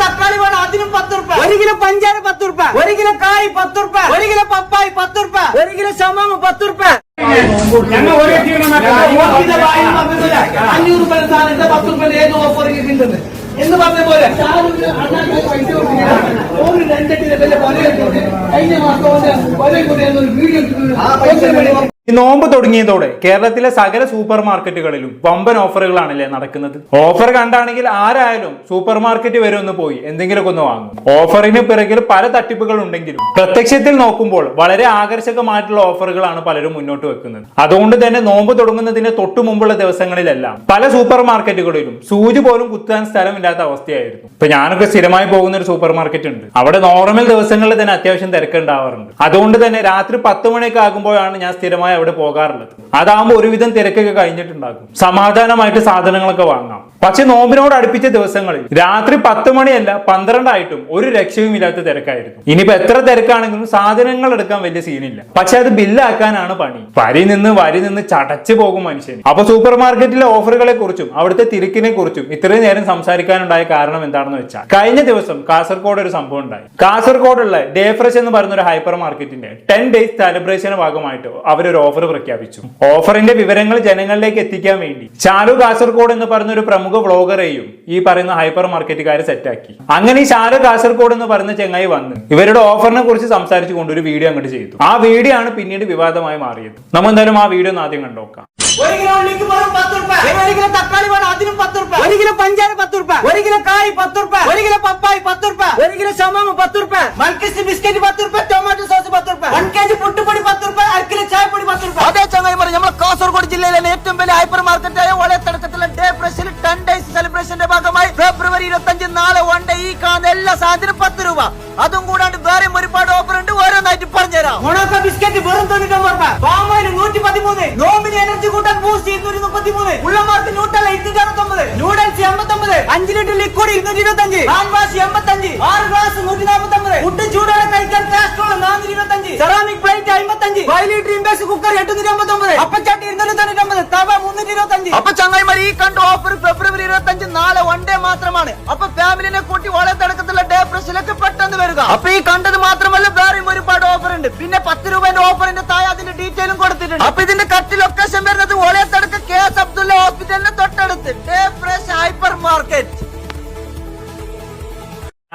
തക്കാളി വേണം അതിനും 10 രൂപ, 1 കിലോ പഞ്ചാര 10 രൂപ, 1 കിലോ കായ് 10 രൂപ, 1 കിലോ പപ്പായ 10 രൂപ, 1 കിലോ ശമാമ 10 രൂപ. 500 രൂപ സാധനത്തെ 10 രൂപ ഏത് ഓഫർ കിട്ടുന്നത് എന്ന് പറഞ്ഞ പോലെ കഴിഞ്ഞ മാസം വീഡിയോ. ഈ നോമ്പ് തുടങ്ങിയതോടെ കേരളത്തിലെ സകല സൂപ്പർ മാർക്കറ്റുകളിലും വമ്പൻ ഓഫറുകളാണല്ലേ നടക്കുന്നത്. ഓഫർ കണ്ടാണെങ്കിൽ ആരായാലും സൂപ്പർ മാർക്കറ്റ് വരെ ഒന്ന് പോയി എന്തെങ്കിലുമൊക്കെ ഒന്ന് വാങ്ങും. ഓഫറിന് പിറകിൽ പല തട്ടിപ്പുകൾ ഉണ്ടെങ്കിലും പ്രത്യക്ഷത്തിൽ നോക്കുമ്പോൾ വളരെ ആകർഷകമായിട്ടുള്ള ഓഫറുകളാണ് പലരും മുന്നോട്ട് വെക്കുന്നത്. അതുകൊണ്ട് തന്നെ നോമ്പ് തുടങ്ങുന്നതിന് തൊട്ടു മുമ്പുള്ള ദിവസങ്ങളിലെല്ലാം പല സൂപ്പർ മാർക്കറ്റുകളിലും സൂചി പോലും കുത്താൻ സ്ഥലമില്ലാത്ത അവസ്ഥയായിരുന്നു. ഇപ്പൊ ഞാനൊക്കെ സ്ഥിരമായി പോകുന്ന ഒരു സൂപ്പർ മാർക്കറ്റ് ഉണ്ട്. അവിടെ നോർമൽ ദിവസങ്ങളിൽ തന്നെ അത്യാവശ്യം തിരക്കുണ്ടാവാറുണ്ട്. അതുകൊണ്ട് തന്നെ രാത്രി 10 മണിയൊക്കെ ആകുമ്പോഴാണ് ഞാൻ സ്ഥിരമായി അവിടെ പോകാറുള്ളത്. അതാകുമ്പോൾ ഒരുവിധം തിരക്കൊക്കെ കഴിഞ്ഞിട്ടുണ്ടാകും, സമാധാനമായിട്ട് സാധനങ്ങളൊക്കെ വാങ്ങാം. പക്ഷെ നോമ്പിനോട് അടുപ്പിച്ച ദിവസങ്ങളിൽ രാത്രി 10 മണിയല്ല 12 ആയിട്ടും ഒരു രക്ഷയും ഇല്ലാത്ത തിരക്കായിരുന്നു. ഇനിയിപ്പോ എത്ര തിരക്കാണെങ്കിലും സാധനങ്ങൾ എടുക്കാൻ വലിയ സീനില്ല. പക്ഷെ അത് ബില്ലാക്കാനാണ് പണി. വരി നിന്ന് ചടച്ചു പോകും മനുഷ്യൻ. അപ്പൊ സൂപ്പർ മാർക്കറ്റിലെ ഓഫറുകളെ കുറിച്ചും അവിടുത്തെ തിരക്കിനെ കുറിച്ചും ഇത്രയും നേരം സംസാരിക്കാനുണ്ടായ കാരണം എന്താണെന്ന് വെച്ചാൽ കഴിഞ്ഞ ദിവസം കാസർഗോഡ് ഒരു സംഭവം ഉണ്ടായി. കാസർഗോഡുള്ള ഡേ ഫ്രഷ് എന്ന് പറയുന്ന ഒരു ഹൈപ്പർ മാർക്കറ്റിന്റെ 10 days സെലിബ്രേഷന്റെ ഭാഗമായിട്ട് അവരൊരു ഓഫർ പ്രഖ്യാപിച്ചു. ഓഫറിന്റെ വിവരങ്ങൾ ജനങ്ങളിലേക്ക് എത്തിക്കാൻ വേണ്ടി ഷാലു കാസർഗോഡ് എന്ന് പറയുന്ന ഒരു പ്രമുഖ വ്ളോഗറെയും ഈ പറയുന്ന ഹൈപ്പർ മാർക്കറ്റുകാരെ സെറ്റാക്കി. അങ്ങനെ ഈ ഷാലു കാസർഗോഡ് എന്ന് പറയുന്ന ചെങ്ങായി വന്ന് ഇവരുടെ ഓഫറിനെ കുറിച്ച് സംസാരിച്ചുകൊണ്ട് ഒരു വീഡിയോ അങ്ങോട്ട് ചെയ്തു. ആ വീഡിയോ ആണ് പിന്നീട് വിവാദമായി മാറിയത്. നമ്മൾ എന്തായാലും ആ വീഡിയോ ഒന്ന് ആദ്യം കണ്ടോക്കാം. 1 കിലോ ഉള്ളിക്ക് വെറും 10 രൂപ, 1 കിലോ തക്കാളി വേണം അതിനും 10 രൂപ, 1 കിലോ പഞ്ചാര 10 രൂപ, 1 കിലോ കായ് 10 രൂപ, 1 കിലോ പപ്പായ 10 രൂപ, 1 കിലോ ശമാമ 10 രൂപ, മൽക്കിസ് ബിസ്ക്കറ്റ് 10 രൂപ, ടൊമാറ്റോ സോസ് 10 രൂപ, 1 kg പുട്ടുപൊടി 10 രൂപ, 1 കിലോ ചായപ്പൊടി 10 രൂപ. അതേ ചങ്ങായിമാരെ, നമ്മുടെ കാസർഗോഡ് ജില്ലയിലെ ഏറ്റവും വലിയ ഹൈപ്പർ മാർക്കറ്റായ ഒളയത്തടക്കത്തിലെ ഡേ ഫ്രഷിൽ 10 days സെലിബ്രേഷന്റെ ഭാഗമായി ഫെബ്രുവരി 25 നാളെ 1 day ഈ കാണുന്ന എല്ലാ സാധനത്തിനും 10 രൂപ. അതും കൂടാണ്ട് വേറെയും ഒരുപാട് ഓഫർ ഉണ്ട്. ഓരോന്നായിട്ട് പറഞ്ഞുതരാം. മൊണാക്കോ ബിസ്ക്കറ്റ് വെറും 99 രൂപ, പാം ഓയിൽ 113, നോമിനി എനർജി കൂട്ടാൻ ബൂസ്റ്റ് 233, ഉള്ളമാർക്ക് ന്യൂട്രൽ 269, noodles 89, 5 litre liquid 225, hand wash 85, 6 glass 149, food ചൂടോടെ കഴിക്കാൻ കാസ്ട്രോൾ 425, സെറാമിക് പ്ലേറ്റ് 55, 5 ലിറ്റർ ഇംബേസ് കുക്കർ 859, അപ്പച്ചട്ടി 299, തവ 325. അപ്പൊ ചങ്ങായിമാർ ഈ കണ്ട ഓഫർ ഫെബ്രുവരി 25 നാളെ 1 day മാത്രമാണ്. അപ്പൊ ഫാമിലിനെ കൂട്ടി വളയത്തടക്കത്തുള്ള ഡേ ഫ്രഷിലേക്ക് പെട്ടെന്ന് വരിക. അപ്പൊ ഈ കണ്ടത് മാത്രമല്ല വേറെയും ഒരുപാട് ഓഫർ ഉണ്ട്. പിന്നെ 10 രൂപന്റെ ഓഫറിന്റെ താഴെ അതിന്റെ ഡീറ്റെയിലും കൊടുത്തിട്ടുണ്ട്. അപ്പൊ ഇതിന്റെ കറക്റ്റ് ലൊക്കേഷൻ വരുന്നത് വളയത്തടക്ക KS അബ്ദുള്ള ഹോസ്പിറ്റലിന് തൊട്ടടുത്ത് ഡേ ഫ്രഷ് ഹൈപ്പർ മാർക്കറ്റ്.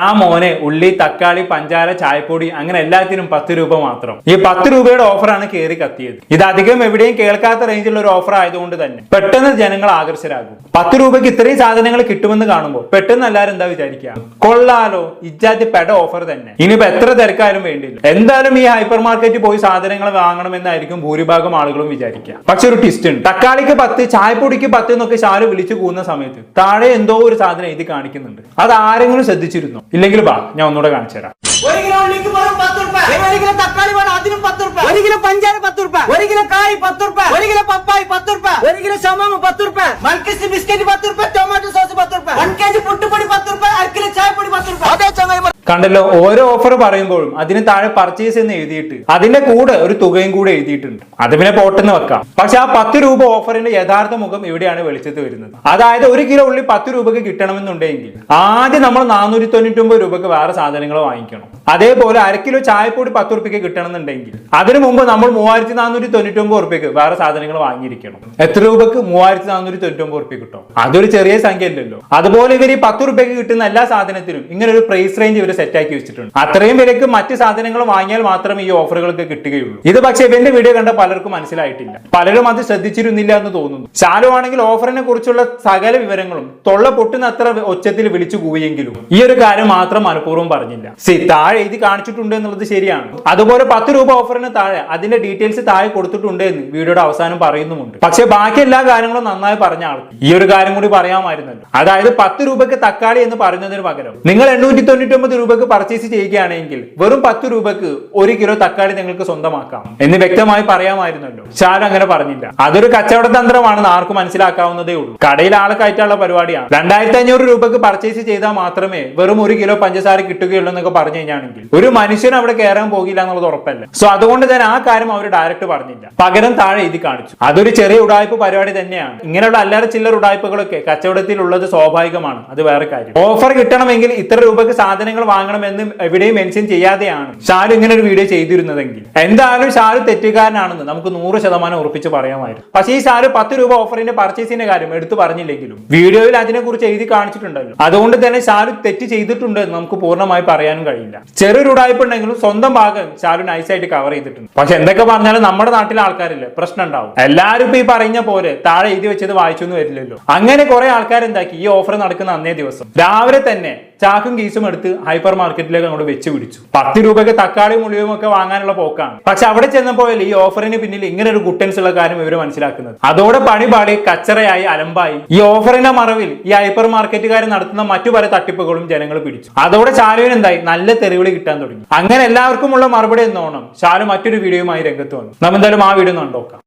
ആ മോനെ, ഉള്ളി, തക്കാളി, പഞ്ചാര, ചായപ്പൊടി അങ്ങനെ എല്ലാത്തിനും 10 രൂപ മാത്രം. ഈ 10 രൂപയുടെ ഓഫറാണ് കയറി കത്തിയത്. ഇത് അധികം എവിടെയും കേൾക്കാത്ത റേഞ്ചിലുള്ള ഒരു ഓഫർ ആയതുകൊണ്ട് തന്നെ പെട്ടെന്ന് ജനങ്ങൾ ആകർഷരാകും. 10 രൂപയ്ക്ക് ഇത്രയും സാധനങ്ങൾ കിട്ടുമെന്ന് കാണുമ്പോൾ പെട്ടെന്ന് എല്ലാവരും എന്താ വിചാരിക്കുക, കൊള്ളാലോ, ഇജാതി പെട ഓഫർ തന്നെ, ഇനിയിപ്പോ എത്ര തിരക്കാരും വേണ്ടില്ല, എന്തായാലും ഈ ഹൈപ്പർ മാർക്കറ്റിൽ പോയി സാധനങ്ങൾ വാങ്ങണമെന്നായിരിക്കും ഭൂരിഭാഗം ആളുകളും വിചാരിക്കുക. പക്ഷെ ഒരു ട്വിസ്റ്റ് ഉണ്ട്. തക്കാളിക്ക് 10, ചായപ്പൊടിക്ക് 10 എന്നൊക്കെ ഷാലു വിളിച്ചു പോകുന്ന സമയത്ത് താഴെ എന്തോ ഒരു സാധനം എഴുതി കാണിക്കുന്നുണ്ട്. അത് ആരെങ്കിലും ശ്രദ്ധിച്ചിരുന്നോ? ഇല്ലെങ്കിൽ ബാ, ഞാൻ ഒന്നുകൂടെ കാണിച്ചു തരാം. 1 കിലോ ഉള്ളിക്ക് വെറും 10 രൂപ, 1 കിലോ തക്കാളി വേണം അതിനും 10 രൂപ, 1 കിലോ പഞ്ചാര 10 രൂപ, 1 കിലോ കായ് 10 രൂപ, 1 കിലോ പപ്പായ 10 രൂപ, 1 കിലോ ശമാമ 10 രൂപ, മൽക്കിസ് ബിസ്ക്കറ്റ് 10 രൂപ, ടൊമാറ്റോ സോസ് 10 രൂപ, 1 kg പുട്ടുപൊടി 10 രൂപ, 1 കിലോ ചായപ്പൊടി 10 രൂപ. അതേ ചങ്ങായിമാർ കണ്ടല്ലോ, ഓരോ ഓഫർ പറയുമ്പോഴും അതിന് താഴെ പർച്ചേസ് എന്ന് എഴുതിയിട്ട് അതിന്റെ കൂടെ ഒരു തുകയും കൂടെ എഴുതിയിട്ടുണ്ട്. അത് പിന്നെ പോട്ടെന്ന് വെക്കാം. പക്ഷെ ആ 10 രൂപ ഓഫറിന്റെ യഥാർത്ഥ മുഖം ഇവിടെയാണ് വെളിച്ചത്ത് വരുന്നത്. അതായത് 1 കിലോ ഉള്ളി 10 രൂപക്ക് കിട്ടണമെന്നുണ്ടെങ്കിൽ ആദ്യം നമ്മൾ 499 രൂപക്ക് വേറെ സാധനങ്ങൾ വാങ്ങിക്കണം. അതേപോലെ 1 കിലോ ചായപ്പൊടി 10 രൂപയ്ക്ക് കിട്ടണമെന്നുണ്ടെങ്കിൽ അതിനു മുമ്പ് നമ്മൾ 3499 രൂപയ്ക്ക് വേറെ സാധനങ്ങൾ വാങ്ങിയിരിക്കണം. എത്ര രൂപക്ക്? 3499 രൂപ കിട്ടും. അതൊരു ചെറിയ സംഖ്യ അല്ലല്ലോ. അതുപോലെ ഇവർ ഈ 10 രൂപയ്ക്ക് കിട്ടുന്ന എല്ലാ സാധനത്തിനും ഇങ്ങനെ ഒരു പ്രൈസ് റേഞ്ച് ഇവർ സെറ്റാക്കി വെച്ചിട്ടുണ്ട്. അത്രയും വിലക്ക് മറ്റ് സാധനങ്ങൾ വാങ്ങിയാൽ മാത്രമേ ഈ ഓഫറുകൾക്ക് കിട്ടുകയുള്ളൂ. ഇത് പക്ഷേ ഇവന്റെ വീഡിയോ കണ്ട പലർക്കും മനസ്സിലായിട്ടില്ല. പലരും അത് ശ്രദ്ധിച്ചിരുന്നില്ല എന്ന് തോന്നുന്നു. ഷാലു ആണെങ്കിൽ ഓഫറിനെ കുറിച്ചുള്ള സകല വിവരങ്ങളും തൊള്ള പൊട്ടുന്ന അത്ര ഒച്ചത്തിൽ വിളിച്ചു കൂവിയെങ്കിലും ഈ ഒരു കാര്യം മാത്രം മനഃപൂർവ്വം പറഞ്ഞില്ല. താഴെ എഴുതി കാണിച്ചിട്ടുണ്ട് എന്നുള്ളത് ശരിയാണ്. അതുപോലെ 10 രൂപ ഓഫറിന് താഴെ അതിന്റെ ഡീറ്റെയിൽസ് താഴെ കൊടുത്തിട്ടുണ്ട് എന്ന് വീഡിയോയുടെ അവസാനം പറയുന്നുമുണ്ട്. പക്ഷെ ബാക്കി എല്ലാ കാര്യങ്ങളും നന്നായി പറഞ്ഞ ആൾക്ക് ഈ ഒരു കാര്യം കൂടി പറയാമായിരുന്നല്ലോ. അതായത് 10 രൂപയ്ക്ക് തക്കാളി എന്ന് പറയുന്നതിന് പകരം നിങ്ങൾ 899 രൂപ രൂപക്ക് പർച്ചേസ് ചെയ്യുകയാണെങ്കിൽ വെറും 10 രൂപക്ക് 1 കിലോ തക്കാളി നിങ്ങൾക്ക് സ്വന്തമാക്കാം എന്ന് വ്യക്തമായി പറയാമായിരുന്നല്ലോ. ഷാരു അങ്ങനെ പറഞ്ഞില്ല. അതൊരു കച്ചവട തന്ത്രമാണെന്ന് ആർക്കും മനസ്സിലാക്കാവുന്നതേ ഉള്ളൂ. കടയിൽ ആളെ കയറ്റാനുള്ള പരിപാടിയാണ്. 2500 രൂപക്ക് പർച്ചേസ് ചെയ്താൽ മാത്രമേ വെറും 1 കിലോ പഞ്ചസാര കിട്ടുകയുള്ളൂ എന്നൊക്കെ പറഞ്ഞു കഴിഞ്ഞാണെങ്കിൽ ഒരു മനുഷ്യൻ അവിടെ കയറാൻ പോകില്ല എന്നുള്ളത് ഉറപ്പല്ല. സോ അതുകൊണ്ട് തന്നെ ആ കാര്യം അവർ ഡയറക്റ്റ് പറഞ്ഞില്ല, പകരം താഴെ എഴുതി കാണിച്ചു. അതൊരു ചെറിയ ഉടായ്പ പരിപാടി തന്നെയാണ്. ഇങ്ങനെയുള്ള അല്ലാതെ ചില്ലറ ഉടായ്പകളൊക്കെ കച്ചവടത്തിൽ ഉള്ളത് സ്വാഭാവികമാണ്, അത് വേറെ കാര്യം. ഓഫർ കിട്ടണമെങ്കിൽ ഇത്ര രൂപക്ക് സാധനങ്ങൾ വാങ്ങണമെന്ന് എവിടെയും മെൻഷൻ ചെയ്യാതെയാണ് ഷാരു ഇങ്ങനെ ഒരു വീഡിയോ ചെയ്തിരുന്നതെങ്കിൽ എന്തായാലും ഷാരു തെറ്റുകാരനാണെന്ന് നമുക്ക് 100% ഉറപ്പിച്ച് പറയാമായിരുന്നു. പക്ഷേ ഈ ഷാരു 10 രൂപ ഓഫറിന്റെ പർച്ചേസിന്റെ കാര്യം എടുത്തു പറഞ്ഞില്ലെങ്കിലും വീഡിയോയിൽ അതിനെ കുറിച്ച് എഴുതി കാണിച്ചിട്ടുണ്ടല്ലോ. അതുകൊണ്ട് തന്നെ ഷാരു തെറ്റ് ചെയ്തിട്ടുണ്ട് എന്ന് നമുക്ക് പൂർണ്ണമായി പറയാനും കഴിയില്ല. ചെറിയൊരു ഉടായ്പ ഉണ്ടെങ്കിലും സ്വന്തം ഭാഗം ഷാരു നൈസായിട്ട് കവർ ചെയ്തിട്ടുണ്ട്. പക്ഷെ എന്തൊക്കെ പറഞ്ഞാലും നമ്മുടെ നാട്ടിലെ ആൾക്കാരില്ലേ പ്രശ്നം ഉണ്ടാവും. എല്ലാവരും ഇപ്പൊ ഈ പറഞ്ഞ പോലെ താഴെ എഴുതി വെച്ചത് വായിച്ചൊന്നും വരില്ലല്ലോ. അങ്ങനെ കുറെ ആൾക്കാർ എന്താക്കി, ഈ ഓഫർ നടക്കുന്ന അന്നേ ദിവസം രാവിലെ തന്നെ ചാക്കും കീസും എടുത്ത് ഹൈപ്പർ മാർക്കറ്റിലേക്ക് അങ്ങോട്ട് വെച്ച് പിടിച്ചു. 10 രൂപയ്ക്ക് തക്കാളിയും ഉള്ളിയും ഒക്കെ വാങ്ങാനുള്ള പോക്കാണ്. പക്ഷെ അവിടെ ചെന്നപ്പോഴല്ലേ ഈ ഓഫറിന് പിന്നിൽ ഇങ്ങനെ ഒരു ഗുട്ടൻസ് ഉള്ള കാര്യം ഇവര് മനസ്സിലാക്കുന്നത്. അതോടെ പണിപാടി കച്ചറയായി അലമ്പായി. ഈ ഓഫറിന്റെ മറവിൽ ഈ ഹൈപ്പർ മാർക്കറ്റുകാർ നടത്തുന്ന മറ്റു പല തട്ടിപ്പുകളും ജനങ്ങൾ പിടിച്ചു. അതോടെ ഷാലുവിന് എന്തായി, നല്ല തെറിവിളി കിട്ടാൻ തുടങ്ങി. അങ്ങനെ എല്ലാവർക്കുമുള്ള മറുപടി എന്നോണം ഷാലു മറ്റൊരു വീഡിയോയുമായി രംഗത്ത് വന്നു. നമ്മൾ എന്തായാലും ആ വീഡിയോ കണ്ടോക്കാം.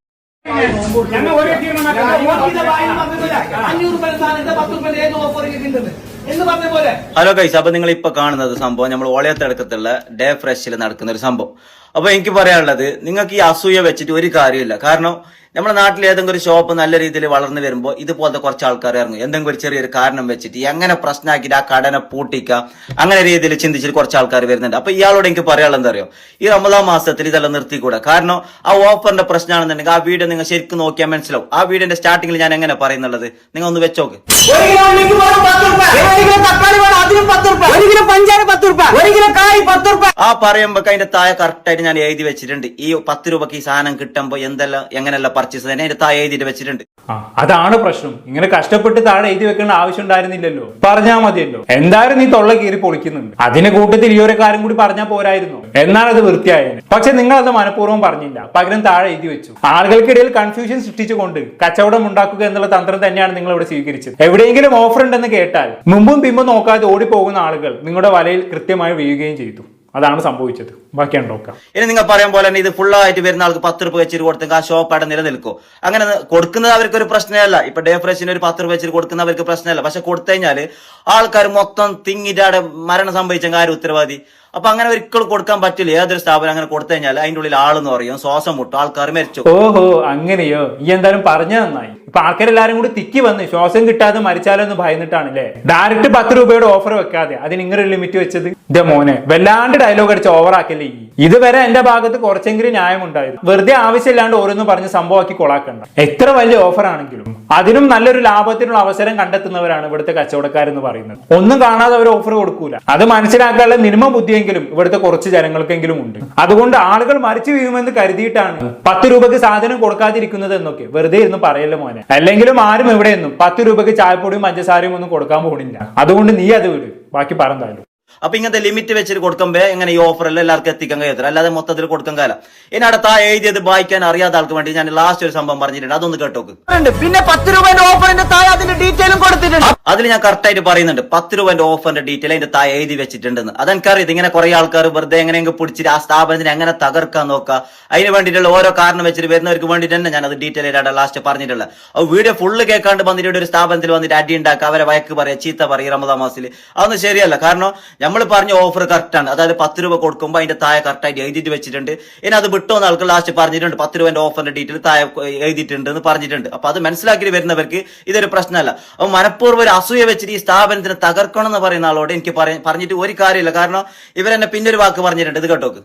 ഹലോ ഗൈസ്, അപ്പൊ നിങ്ങൾ ഇപ്പൊ കാണുന്നത് സംഭവം നമ്മൾ ഓളയത്തടക്കത്തുള്ള ഡേ ഫ്രഷിൽ നടക്കുന്ന ഒരു സംഭവം. അപ്പൊ എനിക്ക് പറയാനുള്ളത്, നിങ്ങൾക്ക് ഈ അസൂയ വെച്ചിട്ട് ഒരു കാര്യമില്ല. കാരണം നമ്മുടെ നാട്ടിൽ ഏതെങ്കിലും ഒരു ഷോപ്പ് നല്ല രീതിയിൽ വളർന്നു വരുമ്പോൾ ഇതുപോലത്തെ കുറച്ച് ആൾക്കാർ ഇറങ്ങും. എന്തെങ്കിലും ഒരു ചെറിയൊരു കാരണം വെച്ചിട്ട് എങ്ങനെ പ്രശ്നമാക്കിയിട്ട് ആ കടനെ പൂട്ടിക്കുക, അങ്ങനെ രീതിയിൽ ചിന്തിച്ചിട്ട് കുറച്ച് ആൾക്കാർ വരുന്നുണ്ട്. അപ്പൊ ഇയാളോട് എനിക്ക് പറയാനുള്ളത് എന്താ അറിയോ, ഈ റമദാൻ മാസത്തിൽ ഇതെല്ലാം നിർത്തിക്കൂടാ. കാരണം ആ ഓഫറിന്റെ പ്രശ്നമാണെന്നുണ്ടെങ്കിൽ ആ വീഡിയോ നിങ്ങൾ ശരിക്കും നോക്കിയാൽ മനസ്സിലാവും. ആ വീഡിയോന്റെ സ്റ്റാർട്ടിങ്ങിൽ ഞാൻ എങ്ങനെ പറയുന്നുള്ളത് നിങ്ങൾ ഒന്ന് വെച്ചോക്ക്. ആ പറയുമ്പോ അതിന്റെ താഴെ കറക്റ്റ് ആയിട്ട് ഞാൻ എഴുതി വെച്ചിട്ടുണ്ട്. ഈ 10 രൂപക്ക് ഈ സാധനം കിട്ടുമ്പോ എന്തെല്ലാം എങ്ങനെയല്ല പർച്ചേസ് തന്നെ അതിന്റെ താഴെ എഴുതിയിട്ട് വെച്ചിട്ടുണ്ട്. അതാണ് പ്രശ്നം. ഇങ്ങനെ കഷ്ടപ്പെട്ട് താഴെ എഴുതി വെക്കേണ്ട ആവശ്യം ഉണ്ടായിരുന്നില്ലല്ലോ, പറഞ്ഞാൽ മതിയല്ലോ. എന്തായാലും നീ തൊള്ള കീറി പൊളിക്കുന്നുണ്ട്. അതിന്റെ കൂട്ടത്തിൽ ഈ ഒരു കാര്യം കൂടി പറഞ്ഞാൽ പോരായിരുന്നു, എന്നാൽ അത് വൃത്തിയായത്. പക്ഷെ നിങ്ങൾ അത് മനഃപൂർവ്വം പറഞ്ഞില്ല, പകരം താഴെ എഴുതി വെച്ചു. ആളുകൾക്കിടയിൽ കൺഫ്യൂഷൻ സൃഷ്ടിച്ചുകൊണ്ട് കച്ചവടം ഉണ്ടാക്കുക എന്നുള്ള തന്ത്രം തന്നെയാണ് നിങ്ങൾ ഇവിടെ സ്വീകരിച്ചത്. എവിടെയെങ്കിലും ഓഫർ ഉണ്ടെന്ന് കേട്ടാൽ മുമ്പും പിമ്പും നോക്കാതെ ഓടിപ്പോകുന്ന ആളുകൾ നിങ്ങളുടെ വലയിൽ കൃത്യമായി വീഴുകയും ചെയ്തു. അതാണ് സംഭവിച്ചത്. ബാക്കിയാണ് നോക്കാം. ഇനി നിങ്ങൾ പറയാൻ പോലെ തന്നെ ഇത് ഫുള്ളായിട്ട് വരുന്ന ആൾക്ക് 10 രൂപ വെച്ചിട്ട് കൊടുത്തെങ്കിൽ ആ ഷോപ്പ് അവിടെ നിലനിൽക്കും. അങ്ങനെ കൊടുക്കുന്നത് അവർക്ക് ഒരു പ്രശ്നമല്ല. ഇപ്പൊ ഡേ ഫ്രഷിന് ഒരു 10 രൂപ വെച്ചിട്ട് കൊടുക്കുന്നവർക്ക് പ്രശ്നമല്ല. പക്ഷെ കൊടുത്തു കഴിഞ്ഞാല് ആൾക്കാർ മൊത്തം തിങ്ങിട്ട് അവിടെ മരണം സംഭവിച്ചെങ്കിൽ ആരും ഉത്തരവാദി. അപ്പൊ അങ്ങനെ ഒരിക്കലും കൊടുക്കാൻ പറ്റില്ല. ഏതൊരു സ്ഥാപനം അങ്ങനെ കൊടുത്തു കഴിഞ്ഞാൽ അതിന്റെ ഉള്ളിൽ ആളെന്ന് പറയും, ശ്വാസം മുട്ടും, ആൾക്കാർ മരിച്ചു. ഓഹോ, അങ്ങനെയോ? ഈ എന്തായാലും പറഞ്ഞു നന്നായി. ഇപ്പൊ ആൾക്കാരെല്ലാരും കൂടി തിക്കി വന്ന് ശ്വാസം കിട്ടാതെ മരിച്ചാലോ എന്ന് ഭയന്നിട്ടാണല്ലേ ഡയറക്റ്റ് 10 രൂപയുടെ ഓഫർ വെക്കാതെ അതിന് ഇങ്ങനെ ഒരു ലിമിറ്റ് വെച്ചത്. ഇതേ മോനെ, വല്ലാണ്ട് ഡയലോഗ് അടിച്ച് ഓവറാക്കല്ലേ. ഇതുവരെ എന്റെ ഭാഗത്ത് കുറച്ചെങ്കിലും ന്യായമുണ്ടായിരുന്നു. വെറുതെ ആവശ്യമില്ലാണ്ട് ഓരോന്നും പറഞ്ഞ് സംഭവമാക്കി കൊളാക്കണ്ട. എത്ര വലിയ ഓഫർ ആണെങ്കിലും അതിനും നല്ലൊരു ലാഭത്തിനുള്ള അവസരം കണ്ടെത്തുന്നവരാണ് ഇവിടുത്തെ കച്ചവടക്കാരെന്ന് പറയുന്നത്. ഒന്നും കാണാതെ അവർ ഓഫർ കൊടുക്കൂല. അത് മനസ്സിലാക്കാനുള്ള മിനിമം ബുദ്ധിയെങ്കിലും ഇവിടുത്തെ കുറച്ച് ജനങ്ങൾക്കെങ്കിലും ഉണ്ട്. അതുകൊണ്ട് ആളുകൾ മരിച്ചു വീഴുമെന്ന് കരുതിയിട്ടാണ് 10 രൂപക്ക് സാധനം കൊടുക്കാതിരിക്കുന്നത് എന്നൊക്കെ വെറുതെ ഇരുന്ന് പറയല്ലോ മോനെ. അല്ലെങ്കിലും ആരും എവിടെയൊന്നും 10 രൂപക്ക് ചായപ്പൊടിയും പഞ്ചസാരയും ഒന്നും കൊടുക്കാൻ പോകുന്നില്ല. അതുകൊണ്ട് നീ അത് വിട്, ബാക്കി പറഞ്ഞാലും. അപ്പൊ ഇങ്ങനത്തെ ലിമിറ്റ് വെച്ചിട്ട് കൊടുക്കുമ്പോ എങ്ങനെ ഈ ഓഫർ എല്ലാം എല്ലാവർക്കും എത്തിക്കാൻ കഴിയത്തില്ല. അല്ലാതെ മൊത്തത്തിൽ കൊടുക്കാൻ കാലം. ഇനി അടുത്ത ആ എഴുതിയത് വായിക്കാൻ അറിയാത്ത ആൾക്ക് വേണ്ടി ഞാൻ ലാസ്റ്റ് ഒരു സംഭവം പറഞ്ഞിട്ടുണ്ട്, അതൊന്ന് കേട്ടോക്ക്. പിന്നെ 10 രൂപയുടെ ഓഫറിന്റെ താഴെ അതിന്റെ ഡീറ്റെയിലും കൊടുത്തിട്ടുണ്ട്. അതിൽ ഞാൻ കറക്റ്റ് ആയിട്ട് പറയുന്നുണ്ട് 10 രൂപന്റെ ഓഫറിന്റെ ഡീറ്റെയിൽ അതിന്റെ താഴെ എഴുതി വെച്ചിട്ടുണ്ടെന്ന്. അതെനിക്കറിയാം. ഇങ്ങനെ കുറെ ആൾക്കാർ വെറുതെ എങ്ങനെയെങ്കിലും പിടിച്ചിട്ട് ആ സ്ഥാപനത്തിന് എങ്ങനെ തകർക്കാൻ നോക്കുക, അതിന് വേണ്ടിയിട്ടുള്ള ഓരോ കാരണം വെച്ചിട്ട് വരുന്നവർക്ക് വേണ്ടിയിട്ട് തന്നെ ഞാൻ അത് ഡീറ്റെയിൽ ആയിട്ട് ലാസ്റ്റ് പറഞ്ഞിട്ടുള്ളത്. അത് വീഡിയോ ഫുള്ള് കേൾക്കാണ്ട് വന്നിട്ട് ഒരു സ്ഥാപനത്തിൽ വന്നിട്ട് അടി ഉണ്ടാക്കുക, അവരെ വഴക്ക് പറയുക, ചീത്ത പറയുക റമദാൻ മാസത്തിൽ, അതൊന്നും ശരിയല്ല. കാരണം നമ്മൾ പറഞ്ഞ ഓഫർ കറക്റ്റ് ആണ്. അതായത് 10 രൂപ കൊടുക്കുമ്പോൾ അതിന്റെ താഴെ കറക്റ്റ് ആയിട്ട് എഴുതിയിട്ട് വെച്ചിട്ടുണ്ട്. ഇനി അത് വിട്ടോന്ന് ആൾക്ക് ലാസ്റ്റ് പറഞ്ഞിട്ടുണ്ട് 10 രൂപന്റെ ഓഫറിന്റെ ഡീറ്റെയിൽ താഴെ എഴുതിയിട്ടുണ്ട് എന്ന് പറഞ്ഞിട്ടുണ്ട്. അപ്പൊ അത് മനസ്സിലാക്കി വരുന്നവർക്ക് ഇതൊരു പ്രശ്നമല്ല. അപ്പൊ മനഃപൂർവ്വം ഒരു അസൂയ വെച്ചിട്ട് ഈ സ്ഥാപനത്തിന് തകർക്കണം എന്ന് പറയുന്ന ആളോട് എനിക്ക് പറഞ്ഞിട്ട് ഒരു കാര്യമില്ല. കാരണം ഇവരെന്നെ പിന്നെ ഒരു വാക്ക് പറഞ്ഞിട്ടുണ്ട്, ഇത് കേട്ടോക്ക്.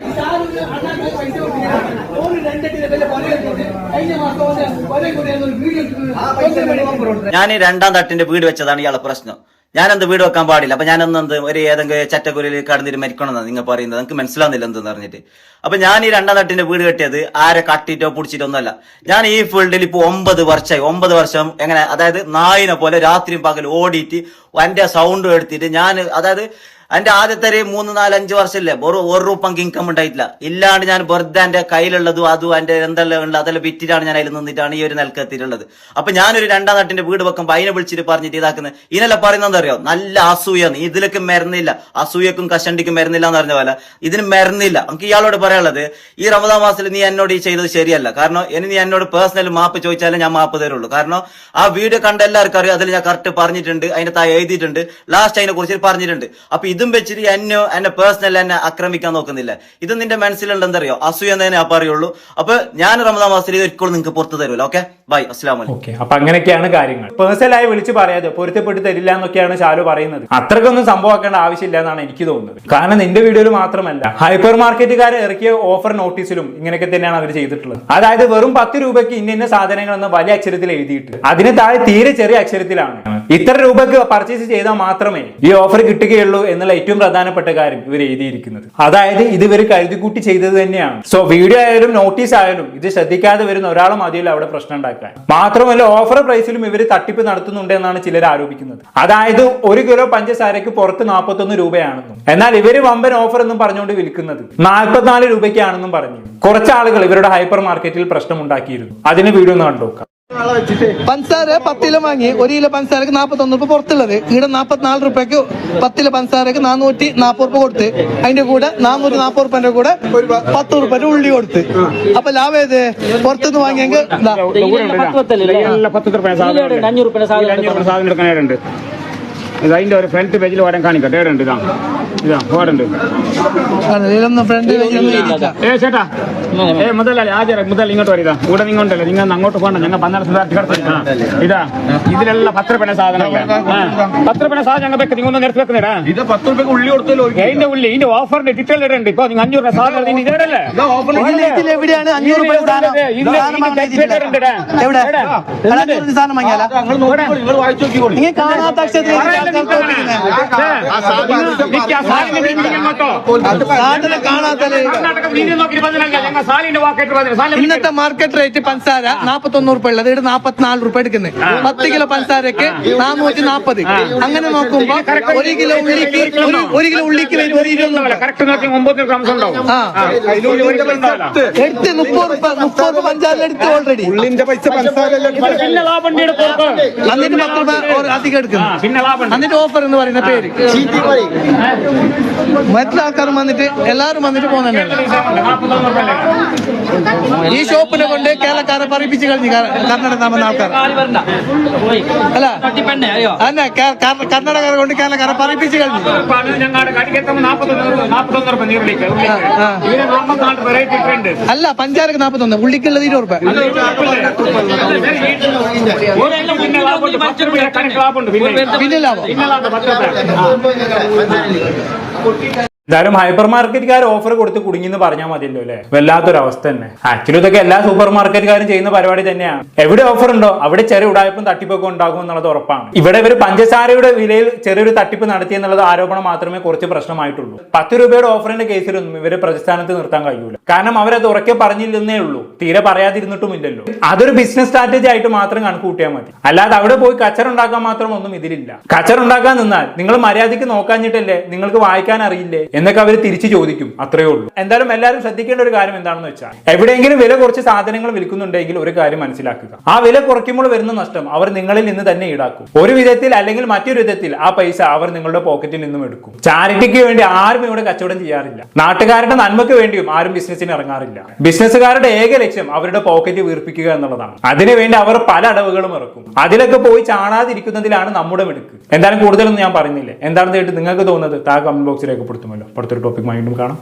ഞാൻ 2ാം തട്ടിന്റെ വീട് വെച്ചതാണ് ഇയാളെ പ്രശ്നം. ഞാനെന്ത് വീട് വെക്കാൻ പാടില്ല. അപ്പൊ ഞാനൊന്നെന്ത് ഒരു ഏതെങ്കിലും ചറ്റക്കുരിയിൽ കടന്നിട്ട് മരിക്കണമെന്നാണ് നിങ്ങൾ പറയുന്നത്. നിങ്ങൾക്ക് മനസ്സിലാവുന്നില്ല എന്തെന്ന് പറഞ്ഞിട്ട്. അപ്പൊ ഞാൻ ഈ 2ാം തട്ടിന്റെ വീട് കെട്ടിയത് ആരെ കട്ടിട്ടോ പിടിച്ചിട്ടോ ഒന്നല്ല. ഞാൻ ഈ ഫീൽഡിൽ ഇപ്പൊ 9 വർഷമായി. 9 വർഷം എങ്ങനെ, അതായത് നായിനെ പോലെ രാത്രിയും പകൽ ഓടിയിട്ട് എന്റെ സൗണ്ട് എടുത്തിട്ട് ഞാൻ, അതായത് എന്റെ ആദ്യത്തെ ഒരു 3-4-5 വർഷമില്ലേ ഒരു രൂപക്ക് ഇൻകം ഉണ്ടായിട്ടില്ല. ഇല്ലാണ്ട് ഞാൻ വെറുതെ എന്റെ കയ്യിലുള്ളതും അതും എന്റെ എന്തെല്ലാം ഉള്ളത് അതെല്ലാം വിറ്റിട്ടാണ് ഞാൻ അതിൽ നിന്നിട്ടാണ് ഈ ഒരു നിലക്ക് എത്തിയിട്ടുള്ളത്. അപ്പൊ ഞാനൊരു 2ാം തട്ടിന്റെ വീട് വെക്കുമ്പോ അതിനെ വിളിച്ചിട്ട് പറഞ്ഞിട്ട് ഇതാക്കുന്നത് ഇതിനെല്ലാം പറയുന്നത് എന്താ അറിയോ, നല്ല അസൂയാണ്, ഇതിലൊക്കെ മരുന്നില്ല, അസൂയക്കും കഷണ്ടിക്കും മരുന്നില്ല എന്ന് പറഞ്ഞ പോലെ ഇതിന് മരുന്നില്ല. നമുക്ക് ഇയാളോട് പറയാനുള്ളത്, ഈ റമദാൻ മാസത്തിൽ നീ എന്നോട് ഈ ചെയ്തത് ശരിയല്ല. കാരണം ഇനി നീ എന്നോട് പേഴ്സണൽ മാപ്പ് ചോദിച്ചാലേ ഞാൻ മാപ്പ് തരുള്ളൂ. കാരണം ആ വീഡിയോ കണ്ട എല്ലാവർക്കും അറിയാം, അതിൽ ഞാൻ കറക്റ്റ് പറഞ്ഞിട്ടുണ്ട്, അതിന്റെ താഴെ എഴുതിയിട്ടുണ്ട്, ലാസ്റ്റ് അതിനെ കുറിച്ച് പറഞ്ഞിട്ടുണ്ട്. അപ്പൊ ഇതും വെച്ചിട്ട് എന്നെ പേഴ്സണൽ എന്നെ ആക്രമിക്കാൻ നോക്കുന്നില്ല. ഇത് നിന്റെ മനസ്സിലുള്ള എന്തറിയോ, അസൂയ എന്നേ ഞാൻ പറയുള്ളൂ. അപ്പൊ ഞാൻ റമദാൻ മാസത്തിൽ ഒരിക്കലും നിങ്ങൾക്ക് പുറത്തു തരുമല്ലോ. ഓക്കെ, ബൈ, അസ്സലാമു അലൈക്കും. ഓക്കെ, അപ്പൊ അങ്ങനെയൊക്കെയാണ് കാര്യങ്ങൾ. പേഴ്സണലായി വിളിച്ച് പറയാതെ പൊരുത്തപ്പെട്ട് തരില്ല എന്നൊക്കെയാണ് ഷാലു പറയുന്നത്. അത്രക്കൊന്നും സംഭവമാക്കേണ്ട ആവശ്യമില്ല എന്നാണ് എനിക്ക് തോന്നുന്നത്. കാരണം നിന്റെ വീഡിയോയിൽ മാത്രമല്ല, ഹൈപ്പർ മാർക്കറ്റുകാർ ഇറക്കിയ ഓഫർ നോട്ടീസിലും ഇങ്ങനെയൊക്കെ തന്നെയാണ് അവർ ചെയ്തിട്ടുള്ളത്. അതായത് വെറും 10 രൂപയ്ക്ക് ഇന്ന സാധനങ്ങൾ എന്ന് വലിയ അക്ഷരത്തിൽ എഴുതിയിട്ട് അതിന് താഴെ തീരെ ചെറിയ അക്ഷരത്തിലാണ് ഇത്ര രൂപയ്ക്ക് പർച്ചേസ് ചെയ്താൽ മാത്രമേ ഈ ഓഫർ കിട്ടുകയുള്ളൂ എന്നുള്ള ഏറ്റവും പ്രധാനപ്പെട്ട കാര്യം ഇവർ എഴുതിയിരിക്കുന്നത്. അതായത് ഇത് ഇവർ കരുതിക്കൂട്ടി ചെയ്തത് തന്നെയാണ്. സോ വീഡിയോ ആയാലും നോട്ടീസ് ആയാലും ഇത് ശ്രദ്ധിക്കാതെ വരുന്ന ഒരാളെ മതിയല്ലോ അവിടെ പ്രശ്നം ഉണ്ടാക്കാൻ. മാത്രമല്ല ഓഫർ പ്രൈസിലും ഇവർ തട്ടിപ്പ് നടത്തുന്നുണ്ട് എന്നാണ് ചിലർ ആരോപിക്കുന്നത്. അതായത് 1 കിലോ പഞ്ചസാരയ്ക്ക് പുറത്ത് 41 രൂപയാണെന്നും എന്നാൽ ഇവര് വമ്പൻ ഓഫർ എന്നും പറഞ്ഞുകൊണ്ട് വിൽക്കുന്നത് 44 രൂപയ്ക്കാണെന്നും പറഞ്ഞു കുറച്ച് ആളുകൾ ഇവരുടെ ഹൈപ്പർ മാർക്കറ്റിൽ പ്രശ്നം ഉണ്ടാക്കിയിരുന്നു. അതിന് വീഡിയോ ഒന്ന് കണ്ടുനോക്കാം. പഞ്ചസാര 10 കിലോ വാങ്ങി 1 കിലോ പഞ്ചസാരക്ക് 41 രൂപ പുറത്തുള്ളത്. ഇവിടെ 44 രൂപയ്ക്ക് 10 കിലോ പഞ്ചസാരക്ക് 440 രൂപ കൊടുത്ത് അതിന്റെ കൂടെ 440 രൂപന്റെ കൂടെ 10 രൂപ ഉള്ളി കൊടുത്ത്. അപ്പൊ ലാഭം ഏത്? പുറത്തുനിന്ന് വാങ്ങിയെങ്കിൽ അതിന്റെ ഒരു ഫ്രണ്ട് പേജിൽ വരാൻ കാണിക്കട്ടെ. ഏടുണ്ട് ഇതാ ഓടുണ്ട്. ചേട്ടാ മുതലല്ലേ ആചാര മുതൽ ഇങ്ങോട്ട് വരിക. ഇവിടെ നിങ്ങോട്ടല്ലേ, നിങ്ങൾ അങ്ങോട്ട് പോകണ്ട. ഞങ്ങൾ 12 ഇതാ ഇതിലെല്ലാം 10 രൂപ സാധനങ്ങളെ 10 രൂപ സാധനം ഞങ്ങൾ വെക്ക്. നിങ്ങൾ ഒന്ന് നിരത്തി വെക്കുന്നേടാ. ഇത് 10 രൂപ ഉള്ളി കൊടുത്തല്ലോ. അതിന്റെ ഉള്ളി ഇതിന്റെ ഓഫറിന്റെ ഡീറ്റെയിൽ ഇടുന്നുണ്ട്. ഇപ്പൊ നിങ്ങൾ 500 രൂപ സാധനം ഇതല്ലേ എവിടെയാണ് 500 രൂപ കാണാത്ത ഇന്നത്തെ മാർക്കറ്റ് റേറ്റ് പഞ്ചസാര 41 രൂപ ഉള്ളത് ഇവിടെ 44 രൂപ എടുക്കുന്നത്. 10 കിലോ പഞ്ചസാരക്ക് 440. അങ്ങനെ നോക്കുമ്പോ 1 കിലോ ഉള്ളിക്ക് 1 കിലോ ഉള്ളിക്ക് 30 രൂപ പഞ്ചായത്ത് ഓൾറെഡി ഉള്ളിന്റെ പൈസ എന്നിട്ട് 10 രൂപ അധികം എടുക്കുന്നു. എന്നിട്ട് ഓഫർ എന്ന് പറയുന്ന പേര് മറ്റുള്ള ആൾക്കാരും വന്നിട്ട് എല്ലാരും വന്നിട്ട് പോകുന്നുണ്ട്. ഈ ഷോപ്പിനെ കൊണ്ട് കേരളക്കാരെ പറയിപ്പിച്ച് കഴിഞ്ഞു കർണാടക നാമെന്ന ആൾക്കാർ അല്ല അല്ല കർണാടകരെ കൊണ്ട് കേരളക്കാരെ പറയിപ്പിച്ച് കഴിഞ്ഞു. അല്ല പഞ്ചാരക്ക് 41, ഉള്ളിക്കുള്ളത് 20 രൂപ. പിന്നെ ലാഭം എന്തായാലും ഹൈപ്പർ മാർക്കറ്റുകാർ ഓഫർ കൊടുത്ത് കുടുങ്ങിന്ന് പറഞ്ഞാൽ മതിയല്ലോ അല്ലെ. വല്ലാത്തൊരു അവസ്ഥ തന്നെ. ആക്ച്വലി ഇതൊക്കെ എല്ലാ സൂപ്പർ മാർക്കറ്റുകാരും ചെയ്യുന്ന പരിപാടി തന്നെയാണ്. എവിടെ ഓഫർ ഉണ്ടോ അവിടെ ചെറിയ ഉടായ്പും തട്ടിപ്പൊക്കെ ഉണ്ടാകും എന്നുള്ളത് ഉറപ്പാണ്. ഇവിടെ ഇവർ പഞ്ചസാരയുടെ വിലയിൽ ചെറിയൊരു തട്ടിപ്പ് നടത്തി എന്നുള്ളത് ആരോപണം മാത്രമേ കുറച്ച് പ്രശ്നമായിട്ടുള്ളൂ. 10 രൂപയുടെ ഓഫറിന്റെ കേസിലൊന്നും ഇവരെ പ്രതിസ്ഥാനത്ത് നിർത്താൻ കഴിയൂല. കാരണം അവരത് ഉറക്കെ പറഞ്ഞില്ലെന്നേ ഉള്ളൂ, തീരെ പറയാതിരുന്നിട്ടും ഇല്ലല്ലോ. അതൊരു ബിസിനസ് സ്ട്രാറ്റജി ആയിട്ട് മാത്രം കണക്ക് കൂട്ടിയാൽ മതി. അല്ലാതെ അവിടെ പോയി കച്ചറ ഉണ്ടാക്കാൻ മാത്രം ഒന്നും ഇതിലില്ല. കച്ചറ ഉണ്ടാക്കാൻ നിന്നാൽ നിങ്ങൾ മര്യാദയ്ക്ക് നോക്കാഞ്ഞിട്ടല്ലേ, നിങ്ങൾക്ക് വായിക്കാൻ അറിയില്ലേ എന്നൊക്കെ അവർ തിരിച്ചു ചോദിക്കും. അത്രയേ ഉള്ളൂ. എന്തായാലും എല്ലാവരും ശ്രദ്ധിക്കേണ്ട ഒരു കാര്യം എന്താണെന്ന് വെച്ചാൽ, എവിടെയെങ്കിലും വില കുറച്ച് സാധനങ്ങൾ വിൽക്കുന്നുണ്ടെങ്കിൽ ഒരു കാര്യം മനസ്സിലാക്കുക, ആ വില കുറയ്ക്കുമ്പോൾ വരുന്ന നഷ്ടം അവർ നിങ്ങളിൽ നിന്ന് തന്നെ ഈടാക്കും. ഒരു വിധത്തിൽ അല്ലെങ്കിൽ മറ്റൊരു വിധത്തിൽ ആ പൈസ അവർ നിങ്ങളുടെ പോക്കറ്റിൽ നിന്നും എടുക്കും. ചാരിറ്റിക്ക് വേണ്ടി ആരും ഇവിടെ കച്ചവടം ചെയ്യാറില്ല. നാട്ടുകാരുടെ നന്മയ്ക്ക് വേണ്ടിയും ആരും ബിസിനസ്സിന് ഇറങ്ങാറില്ല. ബിസിനസ്സുകാരുടെ ഏക ലക്ഷ്യം അവരുടെ പോക്കറ്റ് വീർപ്പിക്കുക എന്നുള്ളതാണ്. അതിനുവേണ്ടി അവർ പല അടവുകളും ഇറക്കും. അതിലൊക്കെ പോയി ചാടാതിരിക്കുന്നതിലാണ് നമ്മുടെ മിടുക്ക്. എന്തായാലും കൂടുതലൊന്നും ഞാൻ പറയുന്നില്ല. എന്താണെന്ന് കേട്ട് നിങ്ങൾക്ക് തോന്നുന്നത് താഴെ കമന്റ് ബോക്സിൽ രേഖപ്പെടുത്തുമല്ലോ. അടുത്തൊരു ടോപ്പിക് വീണ്ടും കാണാം.